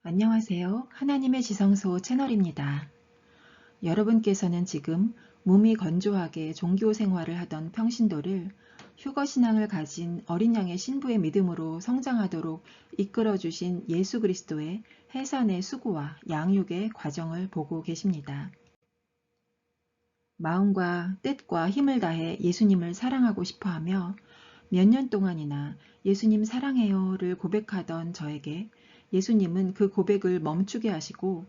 안녕하세요. 하나님의 지성소 채널입니다. 여러분께서는 지금 몸이 건조하게 종교 생활을 하던 평신도를 휴거신앙을 가진 어린 양의 신부의 믿음으로 성장하도록 이끌어주신 예수 그리스도의 해산의 수고와 양육의 과정을 보고 계십니다. 마음과 뜻과 힘을 다해 예수님을 사랑하고 싶어하며 몇 년 동안이나 예수님 사랑해요를 고백하던 저에게 예수님은 그 고백을 멈추게 하시고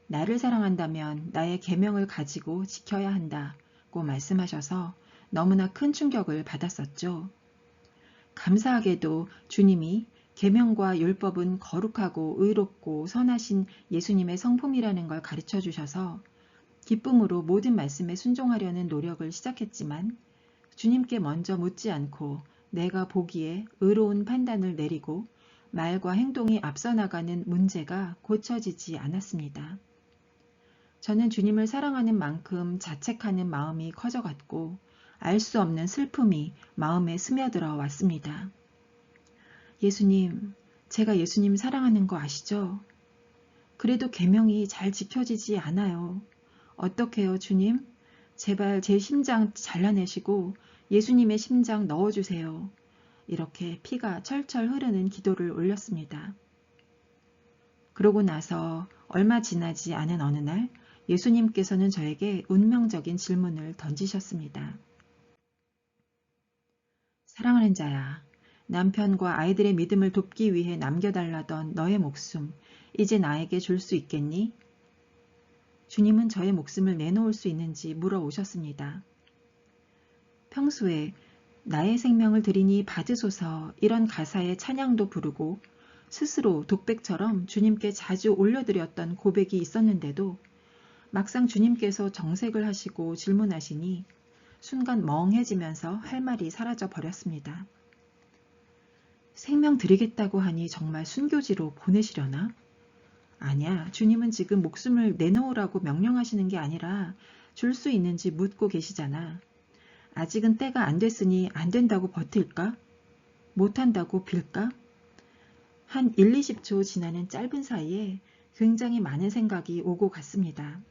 나를 사랑한다면 나의 계명을 가지고 지켜야 한다고 말씀하셔서 너무나 큰 충격을 받았었죠. 감사하게도 주님이 계명과 율법은 거룩하고 의롭고 선하신 예수님의 성품이라는 걸 가르쳐 주셔서 기쁨으로 모든 말씀에 순종하려는 노력을 시작했지만 주님께 먼저 묻지 않고 내가 보기에 의로운 판단을 내리고 말과 행동이 앞서 나가는 문제가 고쳐지지 않았습니다. 저는 주님을 사랑하는 만큼 자책하는 마음이 커져갔고 알 수 없는 슬픔이 마음에 스며들어 왔습니다. 예수님, 제가 예수님 사랑하는 거 아시죠? 그래도 계명이 잘 지켜지지 않아요. 어떡해요, 주님? 제발 제 심장 잘라내시고 예수님의 심장 넣어주세요. 이렇게 피가 철철 흐르는 기도를 올렸습니다. 그러고 나서 얼마 지나지 않은 어느 날 예수님께서는 저에게 운명적인 질문을 던지셨습니다. 사랑하는 자야, 남편과 아이들의 믿음을 돕기 위해 남겨달라던 너의 목숨, 이제 나에게 줄 수 있겠니? 주님은 저의 목숨을 내놓을 수 있는지 물어오셨습니다. 평소에 나의 생명을 드리니 받으소서 이런 가사의 찬양도 부르고 스스로 독백처럼 주님께 자주 올려드렸던 고백이 있었는데도 막상 주님께서 정색을 하시고 질문하시니 순간 멍해지면서 할 말이 사라져 버렸습니다. 생명 드리겠다고 하니 정말 순교지로 보내시려나? 아니야, 주님은 지금 목숨을 내놓으라고 명령하시는 게 아니라 줄 수 있는지 묻고 계시잖아. 아직은 때가 안 됐으니 안 된다고 버틸까? 못한다고 빌까? 한 1, 20초 지나는 짧은 사이에 굉장히 많은 생각이 오고 갔습니다.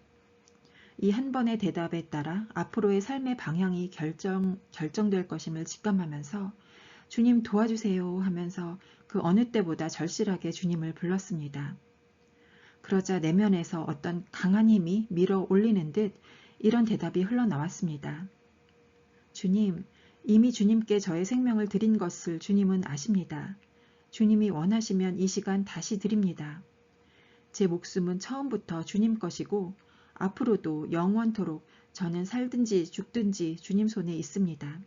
이 한 번의 대답에 따라 앞으로의 삶의 방향이 결정될 것임을 직감하면서 주님 도와주세요 하면서 그 어느 때보다 절실하게 주님을 불렀습니다. 그러자 내면에서 어떤 강한 힘이 밀어 올리는 듯 이런 대답이 흘러나왔습니다. 주님, 이미 주님께 저의 생명을 드린 것을 주님은 아십니다. 주님이 원하시면 이 시간 다시 드립니다. 제 목숨은 처음부터 주님 것이고 앞으로도 영원토록 저는 살든지 죽든지 주님 손에 있습니다.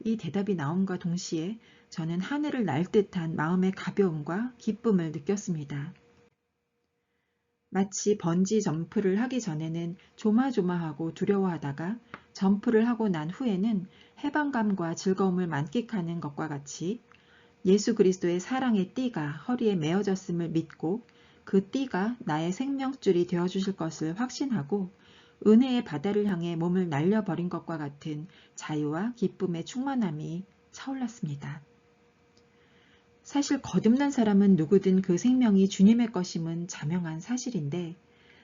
이 대답이 나옴과 동시에 저는 하늘을 날 듯한 마음의 가벼움과 기쁨을 느꼈습니다. 마치 번지 점프를 하기 전에는 조마조마하고 두려워하다가 점프를 하고 난 후에는 해방감과 즐거움을 만끽하는 것과 같이 예수 그리스도의 사랑의 띠가 허리에 메어졌음을 믿고 그 띠가 나의 생명줄이 되어주실 것을 확신하고 은혜의 바다를 향해 몸을 날려버린 것과 같은 자유와 기쁨의 충만함이 차올랐습니다. 사실 거듭난 사람은 누구든 그 생명이 주님의 것임은 자명한 사실인데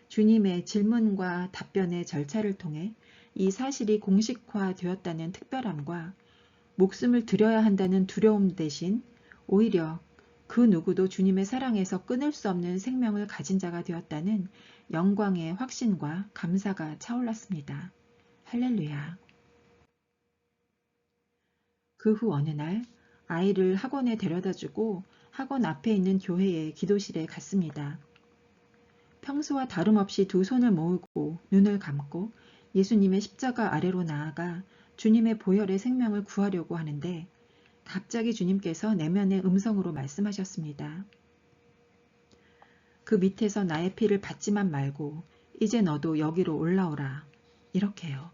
주님의 질문과 답변의 절차를 통해 이 사실이 공식화되었다는 특별함과 목숨을 드려야 한다는 두려움 대신 오히려 그 누구도 주님의 사랑에서 끊을 수 없는 생명을 가진 자가 되었다는 영광의 확신과 감사가 차올랐습니다. 할렐루야. 그 후 어느 날 아이를 학원에 데려다주고 학원 앞에 있는 교회의 기도실에 갔습니다. 평소와 다름없이 두 손을 모으고 눈을 감고 예수님의 십자가 아래로 나아가 주님의 보혈의 생명을 구하려고 하는데 갑자기 주님께서 내면의 음성으로 말씀하셨습니다. 그 밑에서 나의 피를 받지만 말고 이제 너도 여기로 올라오라. 이렇게요.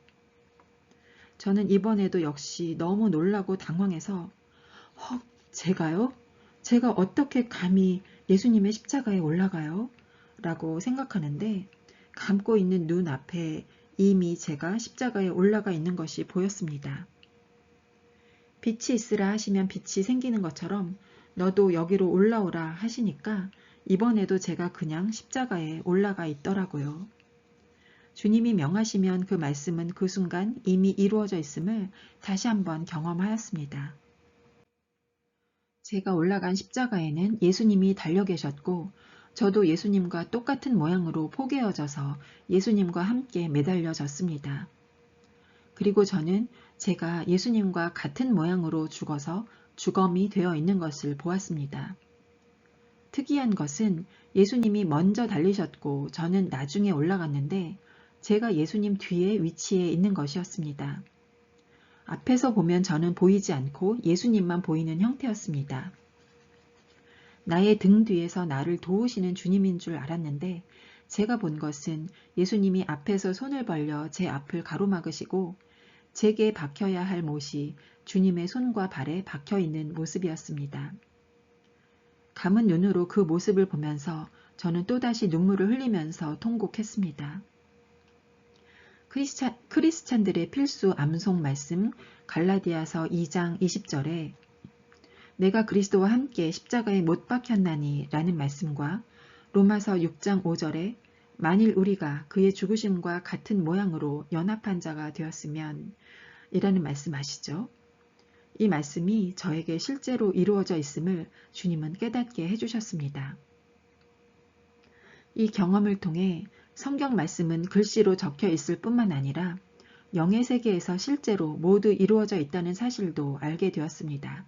저는 이번에도 역시 너무 놀라고 당황해서 헉, 제가요? 제가 어떻게 감히 예수님의 십자가에 올라가요? 라고 생각하는데 감고 있는 눈 앞에 이미 제가 십자가에 올라가 있는 것이 보였습니다. 빛이 있으라 하시면 빛이 생기는 것처럼 너도 여기로 올라오라 하시니까 이번에도 제가 그냥 십자가에 올라가 있더라고요. 주님이 명하시면 그 말씀은 그 순간 이미 이루어져 있음을 다시 한번 경험하였습니다. 제가 올라간 십자가에는 예수님이 달려 계셨고 저도 예수님과 똑같은 모양으로 포개어져서 예수님과 함께 매달려졌습니다. 그리고 저는 제가 예수님과 같은 모양으로 죽어서 주검이 되어 있는 것을 보았습니다. 특이한 것은 예수님이 먼저 달리셨고 저는 나중에 올라갔는데 제가 예수님 뒤에 위치해 있는 것이었습니다. 앞에서 보면 저는 보이지 않고 예수님만 보이는 형태였습니다. 나의 등 뒤에서 나를 도우시는 주님인 줄 알았는데 제가 본 것은 예수님이 앞에서 손을 벌려 제 앞을 가로막으시고 제게 박혀야 할 못이 주님의 손과 발에 박혀 있는 모습이었습니다. 감은 눈으로 그 모습을 보면서 저는 또다시 눈물을 흘리면서 통곡했습니다. 크리스찬들의 필수 암송 말씀 갈라디아서 2장 20절에 내가 그리스도와 함께 십자가에 못 박혔나니 라는 말씀과 로마서 6장 5절에 만일 우리가 그의 죽으심과 같은 모양으로 연합한 자가 되었으면 이라는 말씀 아시죠? 이 말씀이 저에게 실제로 이루어져 있음을 주님은 깨닫게 해주셨습니다. 이 경험을 통해 성경 말씀은 글씨로 적혀 있을 뿐만 아니라 영의 세계에서 실제로 모두 이루어져 있다는 사실도 알게 되었습니다.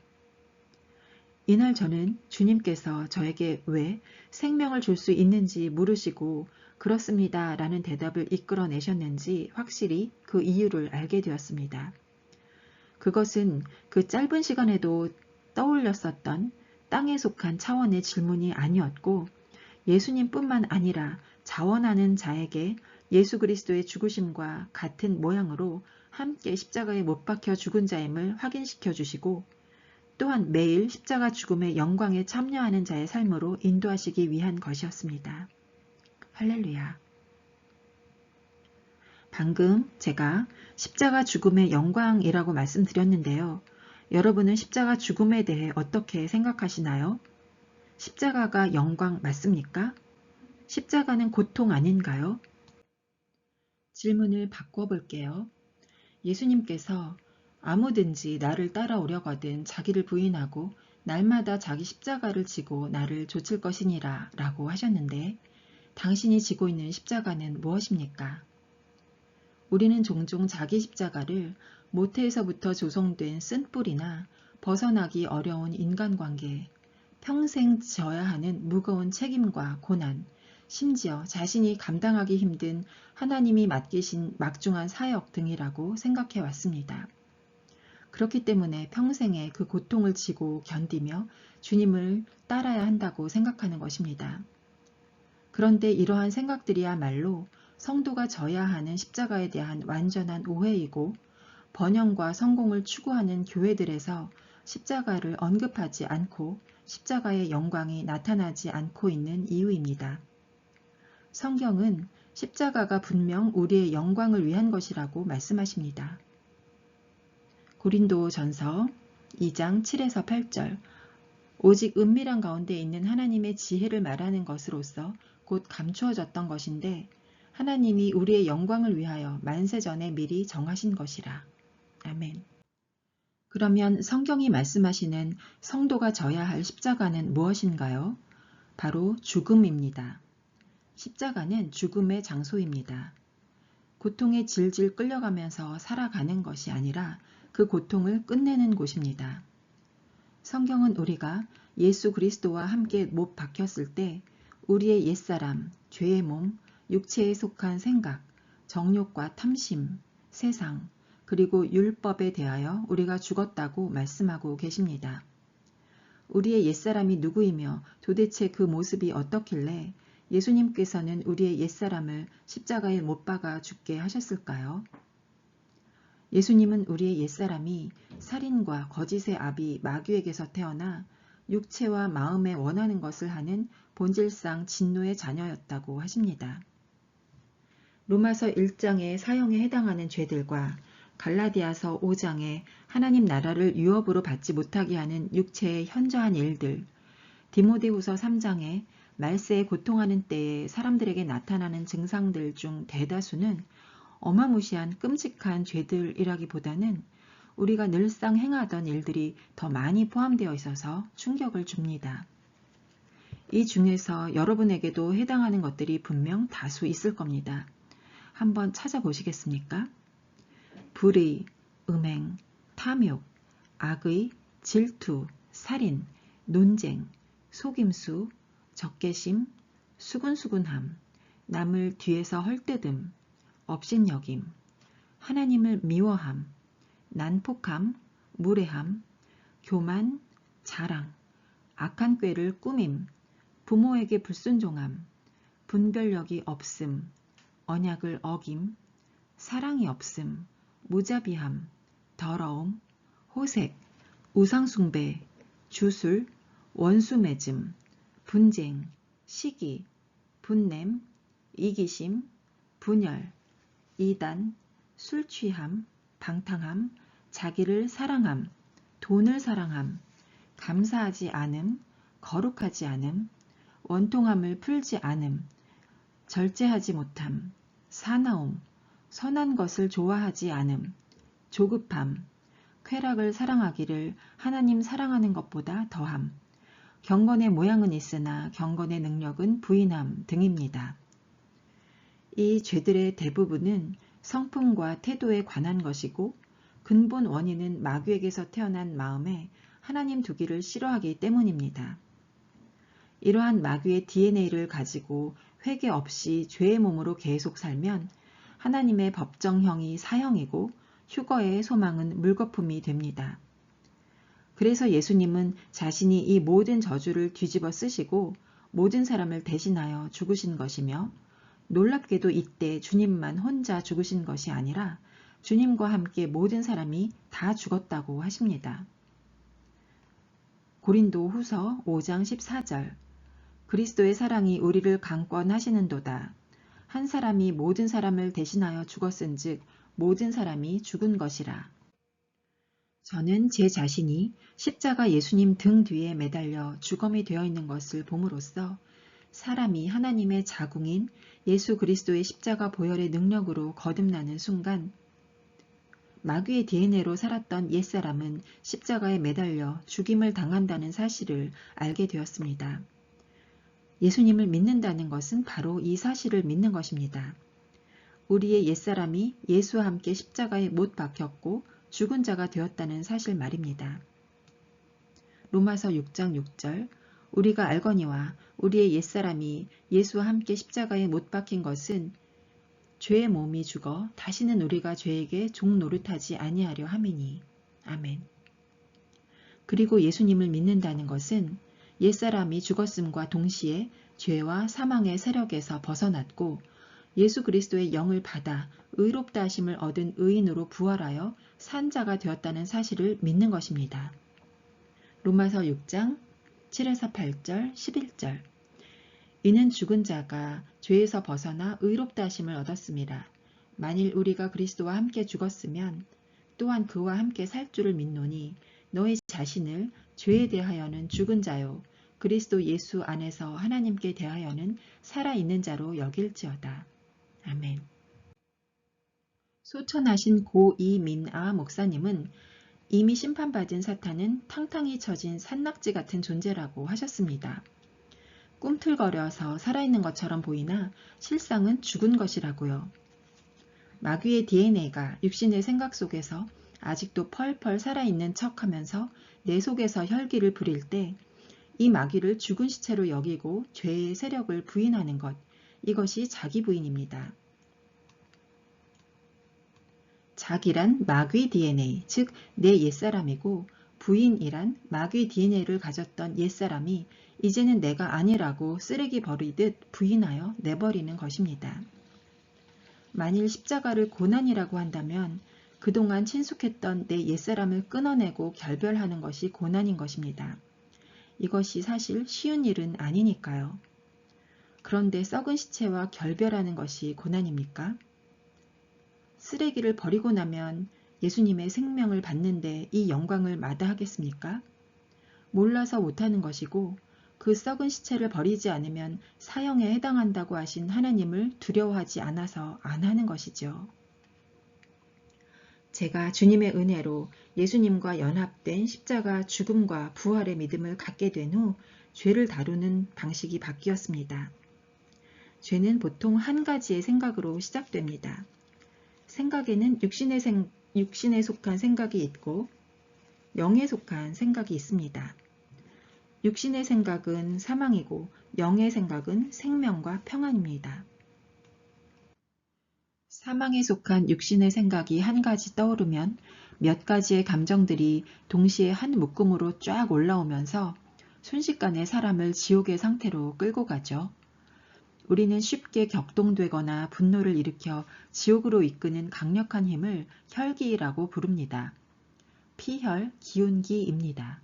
이날 저는 주님께서 저에게 왜 생명을 줄 수 있는지 물으시고 그렇습니다 라는 대답을 이끌어내셨는지 확실히 그 이유를 알게 되었습니다. 그것은 그 짧은 시간에도 떠올렸었던 땅에 속한 차원의 질문이 아니었고 예수님뿐만 아니라 자원하는 자에게 예수 그리스도의 죽으심과 같은 모양으로 함께 십자가에 못 박혀 죽은 자임을 확인시켜 주시고 또한 매일 십자가 죽음의 영광에 참여하는 자의 삶으로 인도하시기 위한 것이었습니다. 할렐루야. 방금 제가 십자가 죽음의 영광이라고 말씀드렸는데요. 여러분은 십자가 죽음에 대해 어떻게 생각하시나요? 십자가가 영광 맞습니까? 십자가는 고통 아닌가요? 질문을 바꿔볼게요. 예수님께서 아무든지 나를 따라오려거든 자기를 부인하고 날마다 자기 십자가를 지고 나를 좇을 것이니라 라고 하셨는데 당신이 지고 있는 십자가는 무엇입니까? 우리는 종종 자기 십자가를 모태에서부터 조성된 쓴뿌리나 벗어나기 어려운 인간관계, 평생 져야 하는 무거운 책임과 고난, 심지어 자신이 감당하기 힘든 하나님이 맡기신 막중한 사역 등이라고 생각해 왔습니다. 그렇기 때문에 평생에 그 고통을 지고 견디며 주님을 따라야 한다고 생각하는 것입니다. 그런데 이러한 생각들이야말로 성도가 져야 하는 십자가에 대한 완전한 오해이고 번영과 성공을 추구하는 교회들에서 십자가를 언급하지 않고 십자가의 영광이 나타나지 않고 있는 이유입니다. 성경은 십자가가 분명 우리의 영광을 위한 것이라고 말씀하십니다. 고린도전서 2장 7에서 8절 오직 은밀한 가운데 있는 하나님의 지혜를 말하는 것으로서 곧 감추어졌던 것인데 하나님이 우리의 영광을 위하여 만세전에 미리 정하신 것이라. 아멘. 그러면 성경이 말씀하시는 성도가 져야 할 십자가는 무엇인가요? 바로 죽음입니다. 십자가는 죽음의 장소입니다. 고통에 질질 끌려가면서 살아가는 것이 아니라 그 고통을 끝내는 곳입니다. 성경은 우리가 예수 그리스도와 함께 못 박혔을 때 우리의 옛사람, 죄의 몸, 육체에 속한 생각, 정욕과 탐심, 세상, 그리고 율법에 대하여 우리가 죽었다고 말씀하고 계십니다. 우리의 옛사람이 누구이며 도대체 그 모습이 어떻길래 예수님께서는 우리의 옛사람을 십자가에 못 박아 죽게 하셨을까요? 예수님은 우리의 옛사람이 살인과 거짓의 아비 마귀에게서 태어나 육체와 마음에 원하는 것을 하는 본질상 진노의 자녀였다고 하십니다. 로마서 1장의 사형에 해당하는 죄들과 갈라디아서 5장의 하나님 나라를 유업으로 받지 못하게 하는 육체의 현저한 일들, 디모데후서 3장의 말세에 고통하는 때에 사람들에게 나타나는 증상들 중 대다수는 어마무시한 끔찍한 죄들이라기보다는 우리가 늘상 행하던 일들이 더 많이 포함되어 있어서 충격을 줍니다. 이 중에서 여러분에게도 해당하는 것들이 분명 다수 있을 겁니다. 한번 찾아보시겠습니까? 불의, 음행, 탐욕, 악의, 질투, 살인, 논쟁, 속임수, 적개심, 수근수근함, 남을 뒤에서 헐뜯음, 업신여김, 하나님을 미워함, 난폭함, 무례함, 교만, 자랑, 악한 꾀를 꾸밈, 부모에게 불순종함, 분별력이 없음, 언약을 어김, 사랑이 없음, 무자비함, 더러움, 호색, 우상숭배, 주술, 원수맺음, 분쟁, 시기, 분냄, 이기심, 분열, 이단, 술취함, 방탕함, 자기를 사랑함, 돈을 사랑함, 감사하지 않음, 거룩하지 않음, 원통함을 풀지 않음, 절제하지 못함, 사나움, 선한 것을 좋아하지 않음, 조급함, 쾌락을 사랑하기를 하나님 사랑하는 것보다 더함, 경건의 모양은 있으나 경건의 능력은 부인함 등입니다. 이 죄들의 대부분은 성품과 태도에 관한 것이고 근본 원인은 마귀에게서 태어난 마음에 하나님 두기를 싫어하기 때문입니다. 이러한 마귀의 DNA를 가지고 회개 없이 죄의 몸으로 계속 살면 하나님의 법정형이 사형이고 휴거의 소망은 물거품이 됩니다. 그래서 예수님은 자신이 이 모든 저주를 뒤집어 쓰시고 모든 사람을 대신하여 죽으신 것이며 놀랍게도 이때 주님만 혼자 죽으신 것이 아니라 주님과 함께 모든 사람이 다 죽었다고 하십니다. 고린도 후서 5장 14절 그리스도의 사랑이 우리를 강권하시는도다. 한 사람이 모든 사람을 대신하여 죽었은즉 모든 사람이 죽은 것이라. 저는 제 자신이 십자가 예수님 등 뒤에 매달려 주검이 되어 있는 것을 봄으로써 사람이 하나님의 자궁인 예수 그리스도의 십자가 보혈의 능력으로 거듭나는 순간 마귀의 DNA로 살았던 옛사람은 십자가에 매달려 죽임을 당한다는 사실을 알게 되었습니다. 예수님을 믿는다는 것은 바로 이 사실을 믿는 것입니다. 우리의 옛사람이 예수와 함께 십자가에 못 박혔고 죽은 자가 되었다는 사실 말입니다. 로마서 6장 6절 우리가 알거니와 우리의 옛사람이 예수와 함께 십자가에 못 박힌 것은 죄의 몸이 죽어 다시는 우리가 죄에게 종노릇하지 아니하려 함이니. 아멘. 그리고 예수님을 믿는다는 것은 옛사람이 죽었음과 동시에 죄와 사망의 세력에서 벗어났고 예수 그리스도의 영을 받아 의롭다 하심을 얻은 의인으로 부활하여 산 자가 되었다는 사실을 믿는 것입니다. 로마서 6장 7에서 8절 11절 이는 죽은 자가 죄에서 벗어나 의롭다 하심을 얻었습니다. 만일 우리가 그리스도와 함께 죽었으면 또한 그와 함께 살 줄을 믿노니 너희 자신을 죄에 대하여는 죽은 자요 그리스도 예수 안에서 하나님께 대하여는 살아있는 자로 여길지어다. 아멘. 소천하신 고 이민아 목사님은 이미 심판받은 사탄은 탕탕이 쳐진 산낙지 같은 존재라고 하셨습니다. 꿈틀거려서 살아있는 것처럼 보이나 실상은 죽은 것이라고요. 마귀의 DNA가 육신의 생각 속에서 아직도 펄펄 살아있는 척하면서 내 속에서 혈기를 부릴 때 이 마귀를 죽은 시체로 여기고 죄의 세력을 부인하는 것, 이것이 자기 부인입니다. 자기란 마귀 DNA, 즉 내 옛사람이고 부인이란 마귀 DNA를 가졌던 옛사람이 이제는 내가 아니라고 쓰레기 버리듯 부인하여 내버리는 것입니다. 만일 십자가를 고난이라고 한다면 그동안 친숙했던 내 옛사람을 끊어내고 결별하는 것이 고난인 것입니다. 이것이 사실 쉬운 일은 아니니까요. 그런데 썩은 시체와 결별하는 것이 고난입니까? 쓰레기를 버리고 나면 예수님의 생명을 받는데 이 영광을 마다하겠습니까? 몰라서 못하는 것이고 그 썩은 시체를 버리지 않으면 사형에 해당한다고 하신 하나님을 두려워하지 않아서 안 하는 것이죠. 제가 주님의 은혜로 예수님과 연합된 십자가 죽음과 부활의 믿음을 갖게 된 후 죄를 다루는 방식이 바뀌었습니다. 죄는 보통 한 가지의 생각으로 시작됩니다. 생각에는 육신에 속한 생각이 있고 영에 속한 생각이 있습니다. 육신의 생각은 사망이고 영의 생각은 생명과 평안입니다. 사망에 속한 육신의 생각이 한 가지 떠오르면 몇 가지의 감정들이 동시에 한 묶음으로 쫙 올라오면서 순식간에 사람을 지옥의 상태로 끌고 가죠. 우리는 쉽게 격동되거나 분노를 일으켜 지옥으로 이끄는 강력한 힘을 혈기라고 부릅니다. 피혈, 기운기입니다.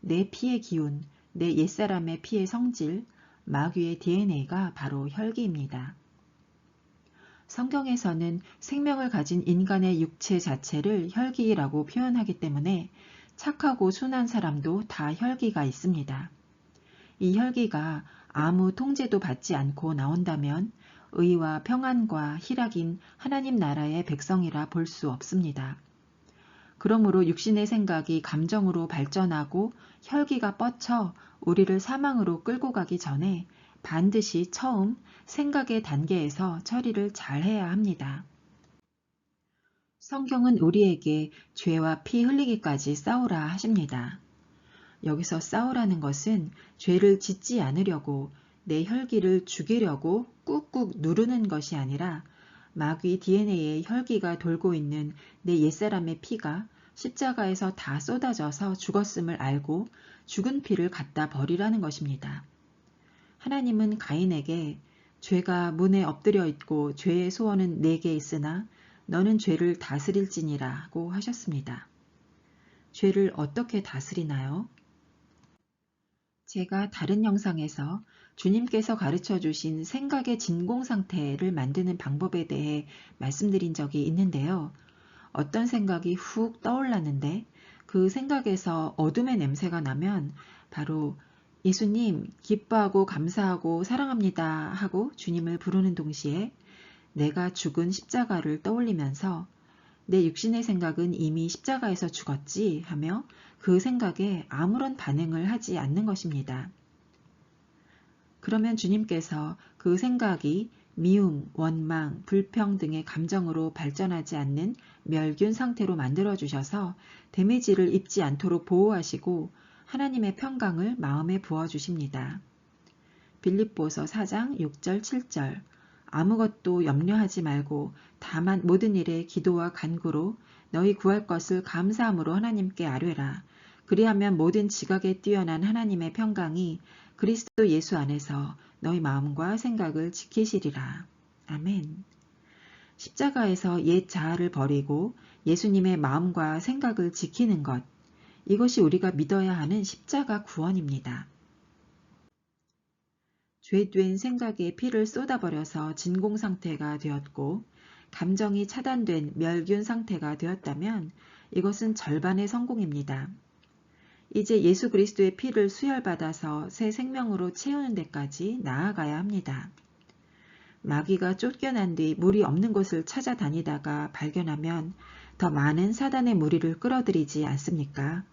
내 피의 기운, 내 옛사람의 피의 성질, 마귀의 DNA가 바로 혈기입니다. 성경에서는 생명을 가진 인간의 육체 자체를 혈기라고 표현하기 때문에 착하고 순한 사람도 다 혈기가 있습니다. 이 혈기가 아무 통제도 받지 않고 나온다면 의와 평안과 희락인 하나님 나라의 백성이라 볼 수 없습니다. 그러므로 육신의 생각이 감정으로 발전하고 혈기가 뻗쳐 우리를 사망으로 끌고 가기 전에 반드시 처음 생각의 단계에서 처리를 잘 해야 합니다. 성경은 우리에게 죄와 피 흘리기까지 싸우라 하십니다. 여기서 싸우라는 것은 죄를 짓지 않으려고 내 혈기를 죽이려고 꾹꾹 누르는 것이 아니라 마귀 DNA의 혈기가 돌고 있는 내 옛사람의 피가 십자가에서 다 쏟아져서 죽었음을 알고 죽은 피를 갖다 버리라는 것입니다. 하나님은 가인에게 죄가 문에 엎드려 있고 죄의 소원은 내게 있으나 너는 죄를 다스릴지니라고 하셨습니다. 죄를 어떻게 다스리나요? 제가 다른 영상에서 주님께서 가르쳐 주신 생각의 진공 상태를 만드는 방법에 대해 말씀드린 적이 있는데요. 어떤 생각이 훅 떠올랐는데 그 생각에서 어둠의 냄새가 나면 바로 예수님 기뻐하고 감사하고 사랑합니다 하고 주님을 부르는 동시에 내가 죽은 십자가를 떠올리면서 내 육신의 생각은 이미 십자가에서 죽었지 하며 그 생각에 아무런 반응을 하지 않는 것입니다. 그러면 주님께서 그 생각이 미움, 원망, 불평 등의 감정으로 발전하지 않는 멸균 상태로 만들어주셔서 데미지를 입지 않도록 보호하시고 하나님의 평강을 마음에 부어주십니다. 빌립보서 4장 6절 7절 아무것도 염려하지 말고 다만 모든 일에 기도와 간구로 너희 구할 것을 감사함으로 하나님께 아뢰라. 그리하면 모든 지각에 뛰어난 하나님의 평강이 그리스도 예수 안에서 너희 마음과 생각을 지키시리라. 아멘. 십자가에서 옛 자아를 버리고 예수님의 마음과 생각을 지키는 것. 이것이 우리가 믿어야 하는 십자가 구원입니다. 죄된 생각에 피를 쏟아버려서 진공 상태가 되었고 감정이 차단된 멸균 상태가 되었다면 이것은 절반의 성공입니다. 이제 예수 그리스도의 피를 수혈받아서 새 생명으로 채우는 데까지 나아가야 합니다. 마귀가 쫓겨난 뒤 물이 없는 곳을 찾아다니다가 발견하면 더 많은 사단의 무리를 끌어들이지 않습니까?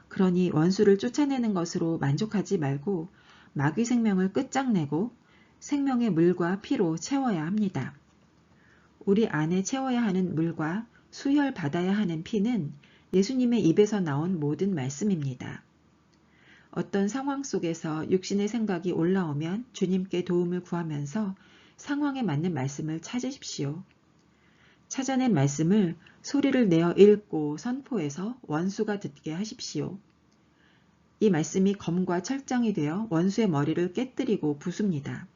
그러니 원수를 쫓아내는 것으로 만족하지 말고 마귀 생명을 끝장내고 생명의 물과 피로 채워야 합니다. 우리 안에 채워야 하는 물과 수혈받아야 하는 피는 예수님의 입에서 나온 모든 말씀입니다. 어떤 상황 속에서 육신의 생각이 올라오면 주님께 도움을 구하면서 상황에 맞는 말씀을 찾으십시오. 찾아낸 말씀을 소리를 내어 읽고 선포해서 원수가 듣게 하십시오. 이 말씀이 검과 철장이 되어 원수의 머리를 깨뜨리고 부숩니다.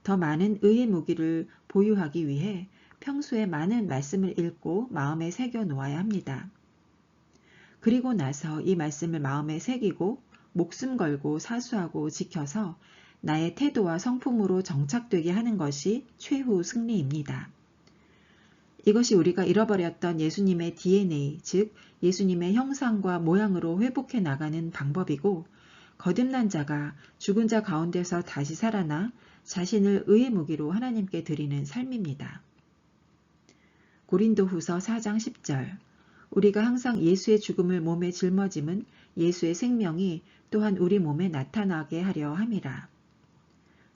더 많은 의의 무기를 보유하기 위해 평소에 많은 말씀을 읽고 마음에 새겨 놓아야 합니다. 그리고 나서 이 말씀을 마음에 새기고 목숨 걸고 사수하고 지켜서 나의 태도와 성품으로 정착되게 하는 것이 최후 승리입니다. 이것이 우리가 잃어버렸던 예수님의 DNA, 즉 예수님의 형상과 모양으로 회복해 나가는 방법이고 거듭난 자가 죽은 자 가운데서 다시 살아나 자신을 의의 무기로 하나님께 드리는 삶입니다. 고린도후서 4장 10절. 우리가 항상 예수의 죽음을 몸에 짊어짐은 예수의 생명이 또한 우리 몸에 나타나게 하려 함이라.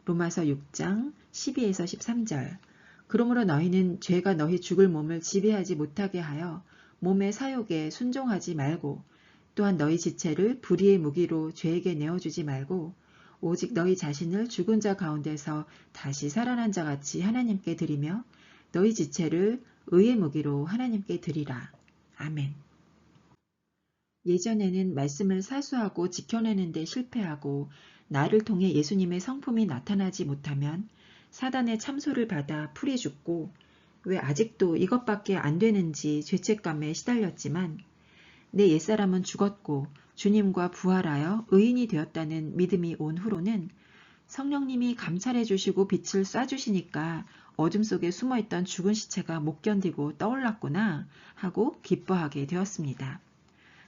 로마서 6장 12에서 13절. 그러므로 너희는 죄가 너희 죽을 몸을 지배하지 못하게 하여 몸의 사욕에 순종하지 말고 또한 너희 지체를 불의의 무기로 죄에게 내어주지 말고 오직 너희 자신을 죽은 자 가운데서 다시 살아난 자 같이 하나님께 드리며 너희 지체를 의의 무기로 하나님께 드리라. 아멘. 예전에는 말씀을 사수하고 지켜내는 데 실패하고 나를 통해 예수님의 성품이 나타나지 못하면 사단의 참소를 받아 풀이 죽고 왜 아직도 이것밖에 안 되는지 죄책감에 시달렸지만 내 옛사람은 죽었고 주님과 부활하여 의인이 되었다는 믿음이 온 후로는 성령님이 감찰해 주시고 빛을 쏴주시니까 어둠 속에 숨어있던 죽은 시체가 못 견디고 떠올랐구나 하고 기뻐하게 되었습니다.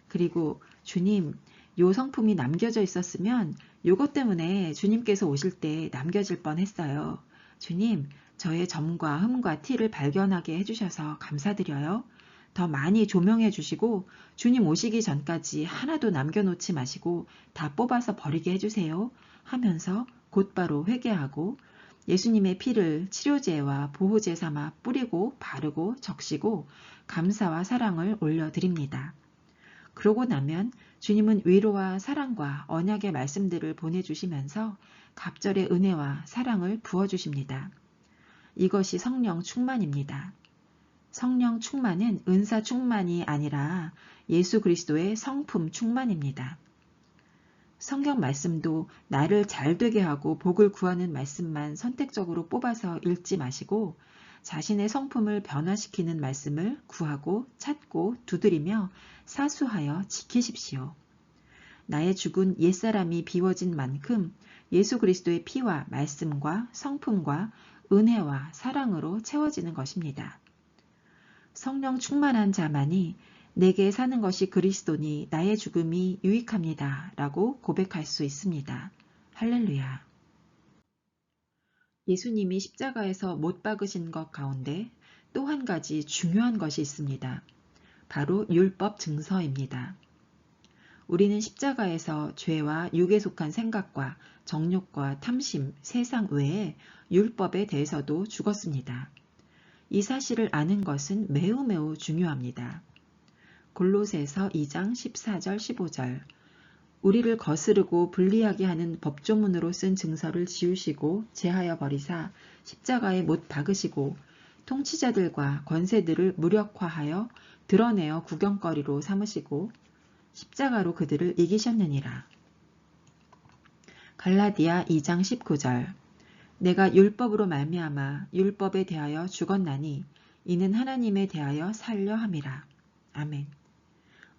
그리고 주님, 요 성품이 남겨져 있었으면 요것 때문에 주님께서 오실 때 남겨질 뻔했어요. 주님, 저의 점과 흠과 티를 발견하게 해주셔서 감사드려요. 더 많이 조명해 주시고 주님 오시기 전까지 하나도 남겨놓지 마시고 다 뽑아서 버리게 해주세요 하면서 곧바로 회개하고 예수님의 피를 치료제와 보호제 삼아 뿌리고 바르고 적시고 감사와 사랑을 올려드립니다. 그러고 나면 주님은 위로와 사랑과 언약의 말씀들을 보내주시면서 갑절의 은혜와 사랑을 부어주십니다. 이것이 성령 충만입니다. 성령 충만은 은사 충만이 아니라 예수 그리스도의 성품 충만입니다. 성경 말씀도 나를 잘되게 하고 복을 구하는 말씀만 선택적으로 뽑아서 읽지 마시고 자신의 성품을 변화시키는 말씀을 구하고 찾고 두드리며 사수하여 지키십시오. 나의 죽은 옛사람이 비워진 만큼 예수 그리스도의 피와 말씀과 성품과 은혜와 사랑으로 채워지는 것입니다. 성령 충만한 자만이 내게 사는 것이 그리스도니 나의 죽음이 유익합니다. 라고 고백할 수 있습니다. 할렐루야. 예수님이 십자가에서 못 박으신 것 가운데 또 한 가지 중요한 것이 있습니다. 바로 율법 증서입니다. 우리는 십자가에서 죄와 육에 속한 생각과 정욕과 탐심, 세상 외에 율법에 대해서도 죽었습니다. 이 사실을 아는 것은 매우 중요합니다. 골로새서 2장 14절 15절. 우리를 거스르고 불리하게 하는 법조문으로 쓴 증서를 지우시고 제하여 버리사 십자가에 못 박으시고 통치자들과 권세들을 무력화하여 드러내어 구경거리로 삼으시고 십자가로 그들을 이기셨느니라. 갈라디아 2장 19절. 내가 율법으로 말미암아 율법에 대하여 죽었나니 이는 하나님에 대하여 살려 함이라. 아멘.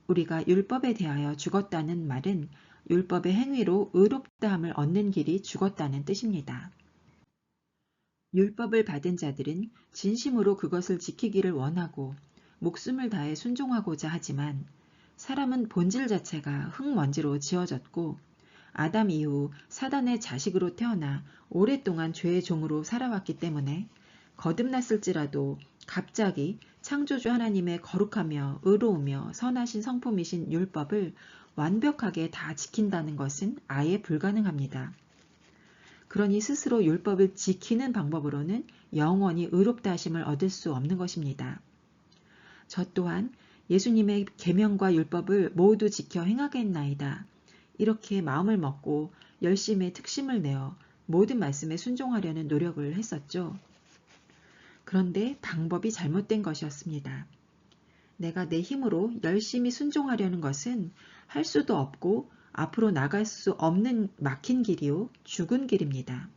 우리가 율법에 대하여 죽었다는 말은 율법의 행위로 의롭다함을 얻는 길이 죽었다는 뜻입니다. 율법을 받은 자들은 진심으로 그것을 지키기를 원하고 목숨을 다해 순종하고자 하지만 사람은 본질 자체가 흙먼지로 지어졌고 아담 이후 사단의 자식으로 태어나 오랫동안 죄의 종으로 살아왔기 때문에 거듭났을지라도 갑자기 창조주 하나님의 거룩하며 의로우며 선하신 성품이신 율법을 완벽하게 다 지킨다는 것은 아예 불가능합니다. 그러니 스스로 율법을 지키는 방법으로는 영원히 의롭다 하심을 얻을 수 없는 것입니다. 저 또한 예수님의 계명과 율법을 모두 지켜 행하겠나이다. 이렇게 마음을 먹고 열심에 특심을 내어 모든 말씀에 순종하려는 노력을 했었죠. 그런데 방법이 잘못된 것이었습니다. 내가 내 힘으로 열심히 순종하려는 것은 할 수도 없고 앞으로 나갈 수 없는 막힌 길이요 죽은 길입니다.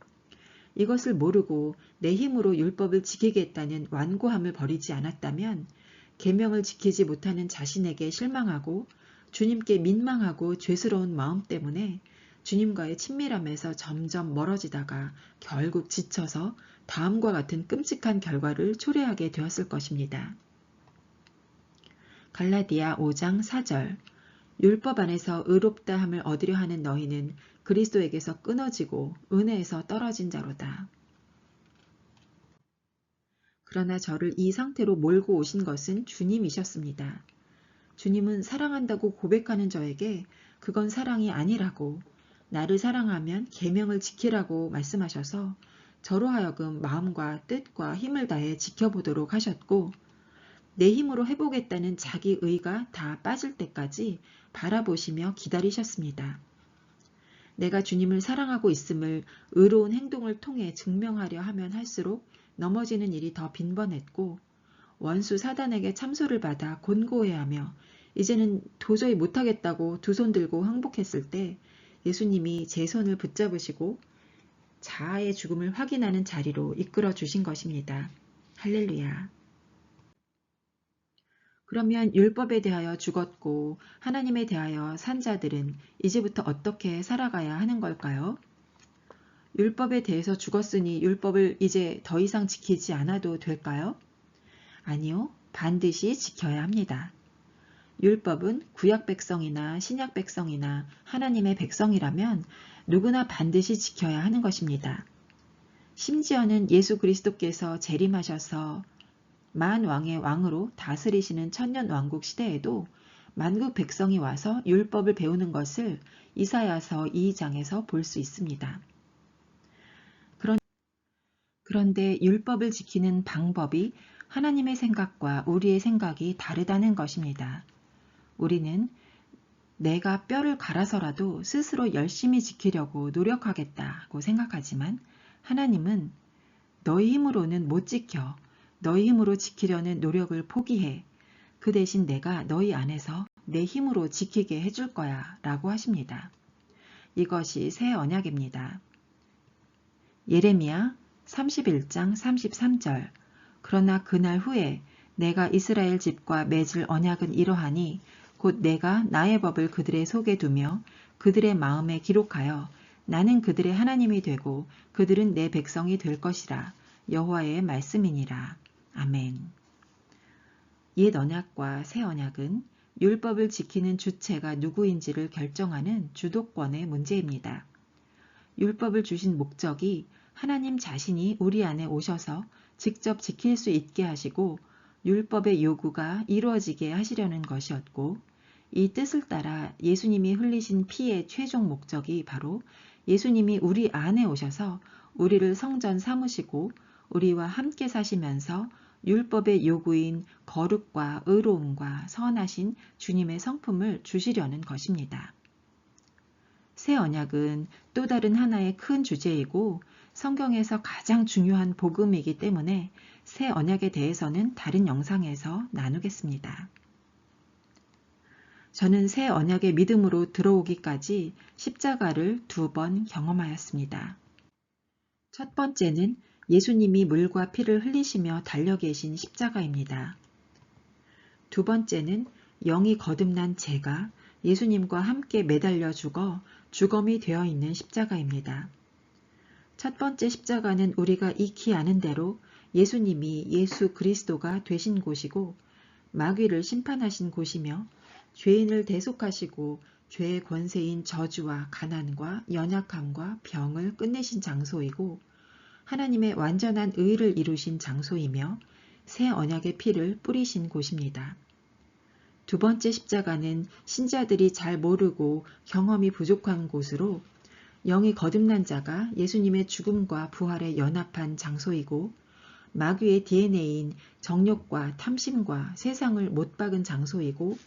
이것을 모르고 내 힘으로 율법을 지키겠다는 완고함을 버리지 않았다면 계명을 지키지 못하는 자신에게 실망하고 주님께 민망하고 죄스러운 마음 때문에 주님과의 친밀함에서 점점 멀어지다가 결국 지쳐서 다음과 같은 끔찍한 결과를 초래하게 되었을 것입니다. 갈라디아 5장 4절. 율법 안에서 의롭다 함을 얻으려 하는 너희는 그리스도에게서 끊어지고 은혜에서 떨어진 자로다. 그러나 저를 이 상태로 몰고 오신 것은 주님이셨습니다. 주님은 사랑한다고 고백하는 저에게 그건 사랑이 아니라고, 나를 사랑하면 계명을 지키라고 말씀하셔서 저로 하여금 마음과 뜻과 힘을 다해 지켜보도록 하셨고, 내 힘으로 해보겠다는 자기 의가 다 빠질 때까지 바라보시며 기다리셨습니다. 내가 주님을 사랑하고 있음을 의로운 행동을 통해 증명하려 하면 할수록 넘어지는 일이 더 빈번했고, 원수 사단에게 참소를 받아 곤고해하며 이제는 도저히 못하겠다고 두 손 들고 항복했을 때 예수님이 제 손을 붙잡으시고 자아의 죽음을 확인하는 자리로 이끌어 주신 것입니다. 할렐루야. 그러면 율법에 대하여 죽었고 하나님에 대하여 산 자들은 이제부터 어떻게 살아가야 하는 걸까요? 율법에 대해서 죽었으니 율법을 이제 더 이상 지키지 않아도 될까요? 아니요, 반드시 지켜야 합니다. 율법은 구약 백성이나 신약 백성이나 하나님의 백성이라면 누구나 반드시 지켜야 하는 것입니다. 심지어는 예수 그리스도께서 재림하셔서 만왕의 왕으로 다스리시는 천년왕국 시대에도 만국 백성이 와서 율법을 배우는 것을 이사야서 2장에서 볼 수 있습니다. 그런데 율법을 지키는 방법이 하나님의 생각과 우리의 생각이 다르다는 것입니다. 우리는 내가 뼈를 갈아서라도 스스로 열심히 지키려고 노력하겠다고 생각하지만 하나님은 너희 힘으로는 못 지켜. 너희 힘으로 지키려는 노력을 포기해. 그 대신 내가 너희 안에서 내 힘으로 지키게 해줄 거야 라고 하십니다. 이것이 새 언약입니다. 예레미야 31장 33절. 그러나 그날 후에 내가 이스라엘 집과 맺을 언약은 이러하니 곧 내가 나의 법을 그들의 속에 두며 그들의 마음에 기록하여 나는 그들의 하나님이 되고 그들은 내 백성이 될 것이라. 여호와의 말씀이니라. 아멘. 옛 언약과 새 언약은 율법을 지키는 주체가 누구인지를 결정하는 주도권의 문제입니다. 율법을 주신 목적이 하나님 자신이 우리 안에 오셔서 직접 지킬 수 있게 하시고 율법의 요구가 이루어지게 하시려는 것이었고, 이 뜻을 따라 예수님이 흘리신 피의 최종 목적이 바로 예수님이 우리 안에 오셔서 우리를 성전 삼으시고 우리와 함께 사시면서 율법의 요구인 거룩과 의로움과 선하신 주님의 성품을 주시려는 것입니다. 새 언약은 또 다른 하나의 큰 주제이고 성경에서 가장 중요한 복음이기 때문에 새 언약에 대해서는 다른 영상에서 나누겠습니다. 저는 새 언약의 믿음으로 들어오기까지 십자가를 2번 경험하였습니다. 첫 번째는 예수님이 물과 피를 흘리시며 달려 계신 십자가입니다. 두 번째는 영이 거듭난 제가 예수님과 함께 매달려 죽어 주검이 되어 있는 십자가입니다. 첫 번째 십자가는 우리가 익히 아는 대로 예수님이 예수 그리스도가 되신 곳이고 마귀를 심판하신 곳이며 죄인을 대속하시고 죄의 권세인 저주와 가난과 연약함과 병을 끝내신 장소이고 하나님의 완전한 의를 이루신 장소이며 새 언약의 피를 뿌리신 곳입니다. 두 번째 십자가는 신자들이 잘 모르고 경험이 부족한 곳으로 영이 거듭난 자가 예수님의 죽음과 부활에 연합한 장소이고 마귀의 DNA인 정욕과 탐심과 세상을 못 박은 장소이고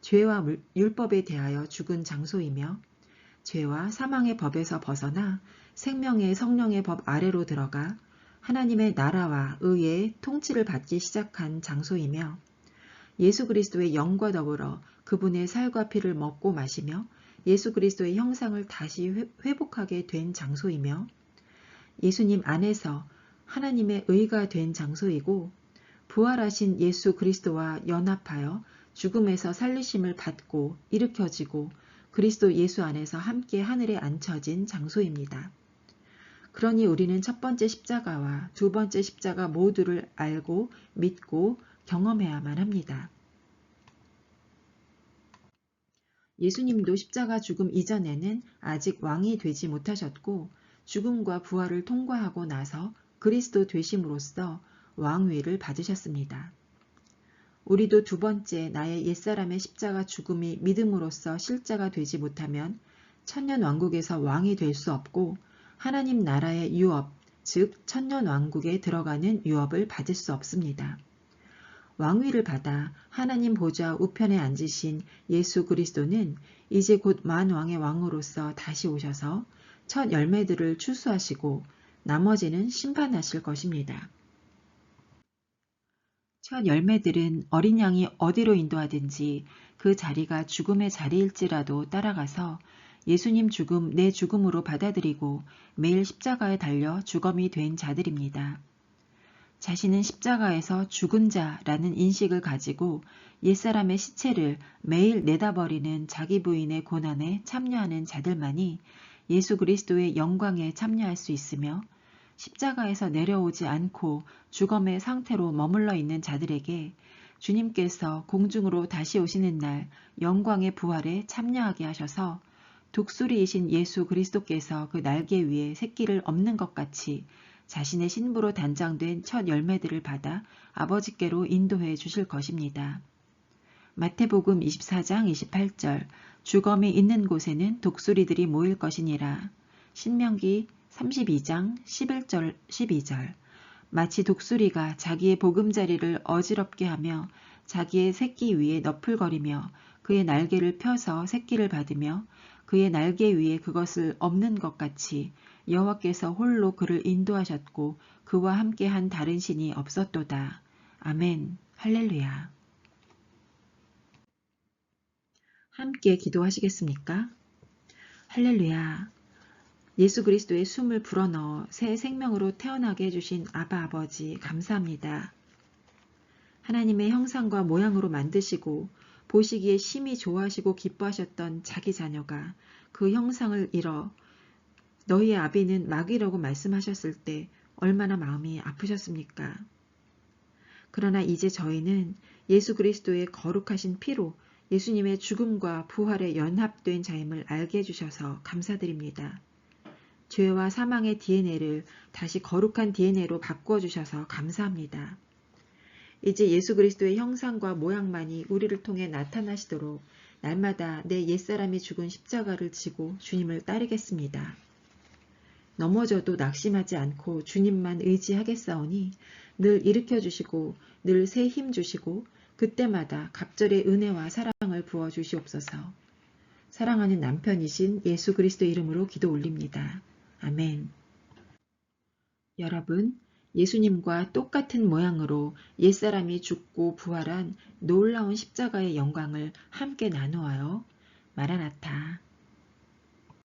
죄와 율법에 대하여 죽은 장소이며 죄와 사망의 법에서 벗어나 생명의 성령의 법 아래로 들어가 하나님의 나라와 의의 통치를 받기 시작한 장소이며 예수 그리스도의 영과 더불어 그분의 살과 피를 먹고 마시며 예수 그리스도의 형상을 다시 회복하게 된 장소이며 예수님 안에서 하나님의 의가 된 장소이고 부활하신 예수 그리스도와 연합하여 죽음에서 살리심을 받고 일으켜지고 그리스도 예수 안에서 함께 하늘에 앉혀진 장소입니다. 그러니 우리는 첫 번째 십자가와 두 번째 십자가 모두를 알고 믿고 경험해야만 합니다. 예수님도 십자가 죽음 이전에는 아직 왕이 되지 못하셨고 죽음과 부활을 통과하고 나서 그리스도 되심으로써 왕위를 받으셨습니다. 우리도 두 번째 나의 옛사람의 십자가 죽음이 믿음으로써 실제가 되지 못하면 천년왕국에서 왕이 될 수 없고 하나님 나라의 유업, 즉 천년왕국에 들어가는 유업을 받을 수 없습니다. 왕위를 받아 하나님 보좌 우편에 앉으신 예수 그리스도는 이제 곧 만왕의 왕으로서 다시 오셔서 첫 열매들을 추수하시고 나머지는 심판하실 것입니다. 첫 열매들은 어린 양이 어디로 인도하든지 그 자리가 죽음의 자리일지라도 따라가서 예수님 죽음 내 죽음으로 받아들이고 매일 십자가에 달려 주검이 된 자들입니다. 자신은 십자가에서 죽은 자라는 인식을 가지고 옛사람의 시체를 매일 내다버리는 자기 부인의 고난에 참여하는 자들만이 예수 그리스도의 영광에 참여할 수 있으며 십자가에서 내려오지 않고 주검의 상태로 머물러 있는 자들에게 주님께서 공중으로 다시 오시는 날 영광의 부활에 참여하게 하셔서 독수리이신 예수 그리스도께서 그 날개 위에 새끼를 엎는 것 같이 자신의 신부로 단장된 첫 열매들을 받아 아버지께로 인도해 주실 것입니다. 마태복음 24장 28절 주검이 있는 곳에는 독수리들이 모일 것이니라. 신명기 32장 11절 12절 마치 독수리가 자기의 보금자리를 어지럽게 하며 자기의 새끼 위에 너풀거리며 그의 날개를 펴서 새끼를 받으며 그의 날개 위에 그것을 엎는 것 같이 여호와께서 홀로 그를 인도하셨고 그와 함께한 다른 신이 없었도다. 아멘. 할렐루야. 함께 기도하시겠습니까? 할렐루야. 예수 그리스도의 숨을 불어넣어 새 생명으로 태어나게 해주신 아바 아버지 감사합니다. 하나님의 형상과 모양으로 만드시고 보시기에 심히 좋아하시고 기뻐하셨던 자기 자녀가 그 형상을 잃어 너희의 아비는 마귀라고 말씀하셨을 때 얼마나 마음이 아프셨습니까? 그러나 이제 저희는 예수 그리스도의 거룩하신 피로 예수님의 죽음과 부활에 연합된 자임을 알게 해주셔서 감사드립니다. 죄와 사망의 DNA를 다시 거룩한 DNA로 바꾸어 주셔서 감사합니다. 이제 예수 그리스도의 형상과 모양만이 우리를 통해 나타나시도록 날마다 내 옛사람이 죽은 십자가를 지고 주님을 따르겠습니다. 넘어져도 낙심하지 않고 주님만 의지하겠사오니 늘 일으켜주시고 늘 새 힘 주시고 그때마다 갑절의 은혜와 사랑을 부어 주시옵소서. 사랑하는 남편이신 예수 그리스도 이름으로 기도 올립니다. 아멘. 여러분, 예수님과 똑같은 모양으로 옛사람이 죽고 부활한 놀라운 십자가의 영광을 함께 나누어요. 마라나타.